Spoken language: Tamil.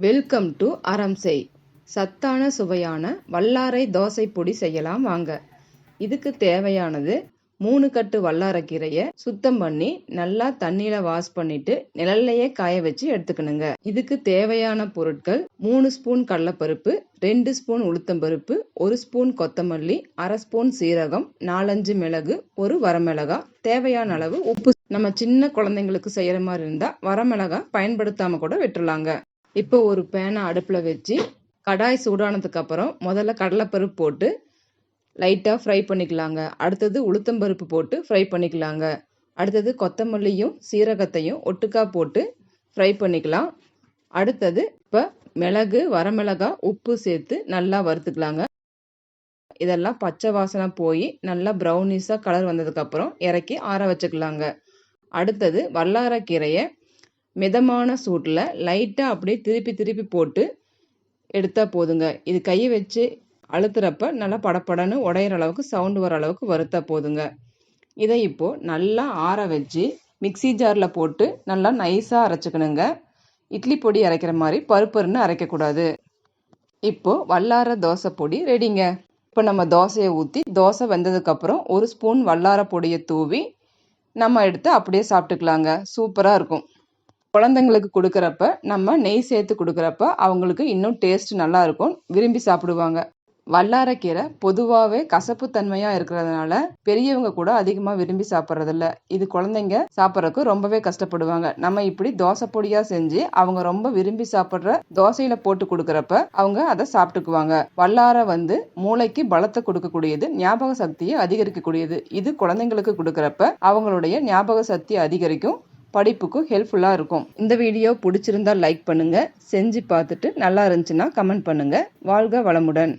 Welcome to அறம்செய். சத்தான சுவையான வல்லாரை தோசை பொடி செய்யலாம் வாங்க. இதுக்கு தேவையானது 3 கட்டு வல்லாரைக்கீரையை சுத்தம் பண்ணி நல்லா தண்ணியில வாஷ் பண்ணிட்டு நிழல்லையே காய வச்சு எடுத்துக்கணுங்க. இதுக்கு தேவையான பொருட்கள் 3 ஸ்பூன் கடலைப்பருப்பு, 2 ஸ்பூன் உளுத்தம்பருப்பு, 1 ஸ்பூன் கொத்தமல்லி, 1/2 ஸ்பூன் சீரகம், 4-5 மிளகு, 1 வரமிளகாய், தேவையான அளவு உப்பு. நம்ம சின்ன குழந்தைங்களுக்கு செய்யற மாதிரி இருந்தா வரமிளகாய் பயன்படுத்தாம கூட விட்டுறலாங்க. இப்போ ஒரு பேனை அடுப்பில் வச்சு கடாய் சூடானதுக்கு அப்புறம் முதல்ல கடலைப்பருப்பு போட்டு லைட்டாக ஃப்ரை பண்ணிக்கலாங்க. அடுத்தது உளுத்தம்பருப்பு போட்டு ஃப்ரை பண்ணிக்கலாங்க. அடுத்தது கொத்தமல்லியும் சீரகத்தையும் ஒட்டுக்கா போட்டு ஃப்ரை பண்ணிக்கலாம். அடுத்தது இப்போ மிளகு, வரமிளகாய், உப்பு சேர்த்து நல்லா வறுத்துக்கலாங்க. இதெல்லாம் பச்சை வாசனை போய் நல்லா ப்ரௌனிஷாக கலர் வந்ததுக்கப்புறம் இறக்கி ஆற வச்சுக்கலாங்க. அடுத்தது வல்லாரைக்கீரையை மிதமான சூட்டில் லைட்டாக அப்படியே திருப்பி போட்டு எடுத்தால் போதுங்க. இது கையை வச்சு அழுத்துறப்ப நல்லா படப்படன்னு உடையிற அளவுக்கு சவுண்டு வர அளவுக்கு வறுத்தா போதுங்க. இதை இப்போது நல்லா ஆற வச்சு மிக்சி ஜாரில் போட்டு நல்லா நைஸாக அரைச்சிக்கணுங்க. இட்லி பொடி அரைக்கிற மாதிரி பருப்பருன்னு அரைக்கக்கூடாது. இப்போது வல்லார தோசை பொடி ரெடிங்க. இப்போ நம்ம தோசையை ஊற்றி தோசை வெந்ததுக்கப்புறம் 1 ஸ்பூன் வல்லார பொடியை தூவி நம்ம எடுத்து அப்படியே சாப்பிட்டுக்கலாங்க. சூப்பராக இருக்கும். குழந்தைங்களுக்கு கொடுக்குறப்ப நம்ம நெய் சேர்த்து கொடுக்குறப்ப அவங்களுக்கு இன்னும் டேஸ்ட் நல்லா இருக்கும், விரும்பி சாப்பிடுவாங்க. வல்லாரைக்கீரை பொதுவாகவே கசப்பு தன்மையாக இருக்கிறதுனால பெரியவங்க கூட அதிகமாக விரும்பி சாப்பிட்றதில்ல. இது குழந்தைங்க சாப்பிட்றதுக்கு ரொம்பவே கஷ்டப்படுவாங்க. நம்ம இப்படி தோசை பொடியாக செஞ்சு அவங்க ரொம்ப விரும்பி சாப்பிட்ற தோசையில போட்டு கொடுக்குறப்ப அவங்க அதை சாப்பிட்டுக்குவாங்க. வல்லாரை மூளைக்கு பலத்தை கொடுக்கக்கூடியது, ஞாபக சக்தியை அதிகரிக்கக்கூடியது. இது குழந்தைங்களுக்கு கொடுக்குறப்ப அவங்களுடைய ஞாபக சக்தி அதிகரிக்கும், படிப்புக்கும் ஹெல்ப்ஃபுல்லாக இருக்கும். இந்த வீடியோ பிடிச்சிருந்தா லைக் பண்ணுங்க, செஞ்சு பார்த்துட்டு நல்லா இருந்துச்சுன்னா கமெண்ட் பண்ணுங்க. வாழ்க வளமுடன்.